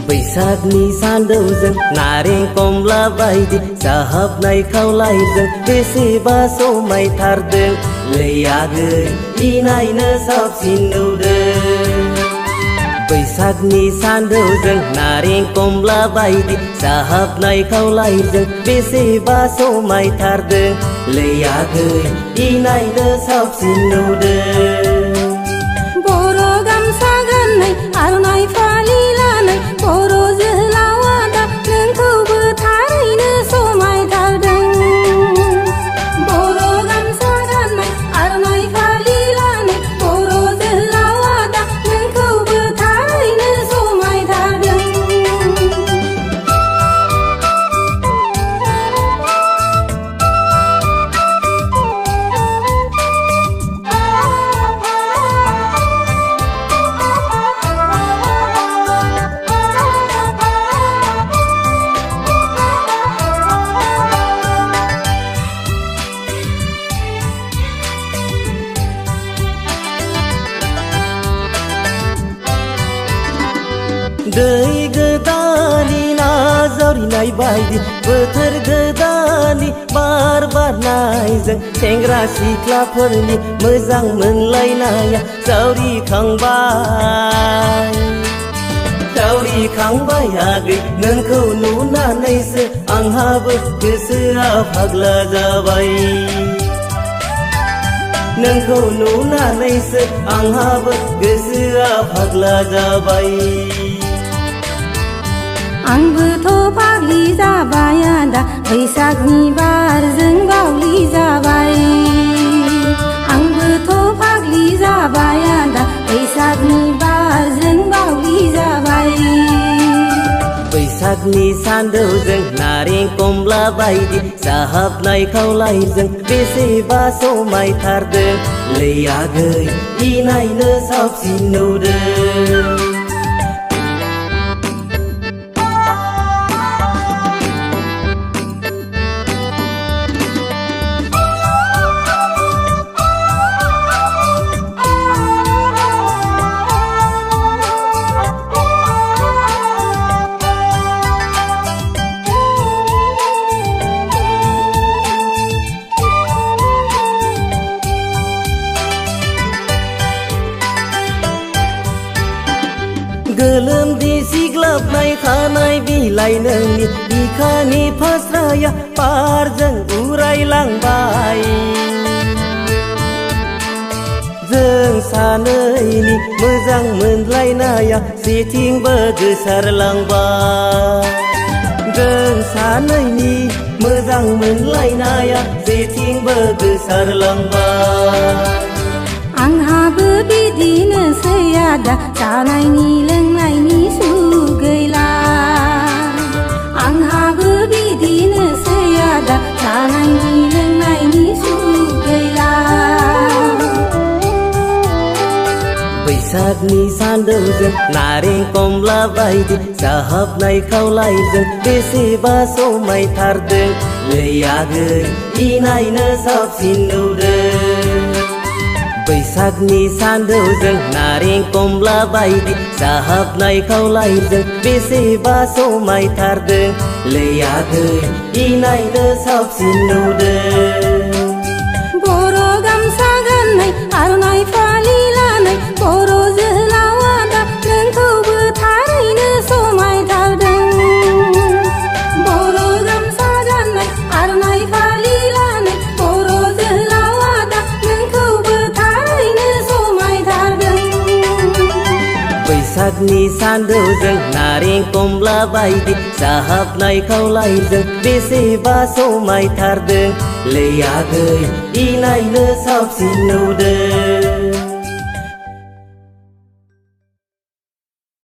बैसागनि सानदौजों नारें कमला बायदि साहाबनाय खावलायजों बेसेबा समायथारदों लै आगै इनायनो साबसिन नुदों। बैसागनि सानदौजों नारें कमला बायदि साहाबनाय खावलायजों बेसेबा समायथारदों लै आगै इनायनो साबसिन नुदों। बर' गामसा गाननाय आर'नाइ फालि लानाय बर' जोहोलावा दा नोंखौबो थारैनो समायथारदों। बर' गामसा गाननाय आर'नाइ फालि लानाय बर' जोहोलावा दा नोंखौबो थारैनो समायथारदों। दै गोदाननि नाजावरिनाय बायदि बोथोर गोदाननि बार बारनायजों सेंग्रा सिख्लाफोरनि मोजां मोनलायनाया जावरिखांबाय आगै नोंखौ नुनानैसो आंहाबो गोसोआ फाग्ला जाबाय। नोंखौ नुनानैसो आंहाबो गोसोआ फाग्ला जाबाय। आंबोथ' फाग्लि जाबाय आदा बैसागनि बारजों बावलि जाबाय। आंबोथ' फाग्लि जाबाय आदा बैसागनि बारजों बावलि जाबाय। बैसागनि सानदौजों नारें कमला बायदि साहाबनाय खावलायजों बेसेबा समायथारदों लै आगै इनायनो साबसिन नुदों। गोलोमदै सिग्लाबनाय खानाय बिलाइ नोंनि बिखानि फास्राया बारजों उरायलांबाय। जों सानैनि मोजां मोनलायनाया जेथिंबो गोसारलांबाय। जों सानैनि मोजां मोनलायनाया जेथिंबो गोसारलांबाय। आंहाबो बिदिनोसै आदा जानायनि लोंनायनि सुख गैला। आंहाबो बिदिनोसै आदा जानायनि लोंनायनि सुख गैला। बैसागनि सानदौजों नारें कमला बायदि साहाबनाय खावलायजों बेसेबा समायथारदों लै आगै इनायनो साबसिन नुदों। बैसागनि सानदौजों नारें कमला बायदि साहाबनाय खावलायजों बेसेबा समायथारदों लै आगै इनायनो साबसिन नुदों। बर' गामसा गाननाय आर'नाइ फालि लानाय बर' जोहोलावा दा नोंखौबो थारैनो समायथारदों। बर' गामसा गाननाय आर'नाइ फालि लानाय बर' जोहोलावा दा नोंखौबो थारैनो समायथारदों। बैसागनि सानदौजों नारें कमला बायदि साहाबनाय खावलायजों बेसेबा समायथारदों लै आगै इनायनो साबसिन नुदों।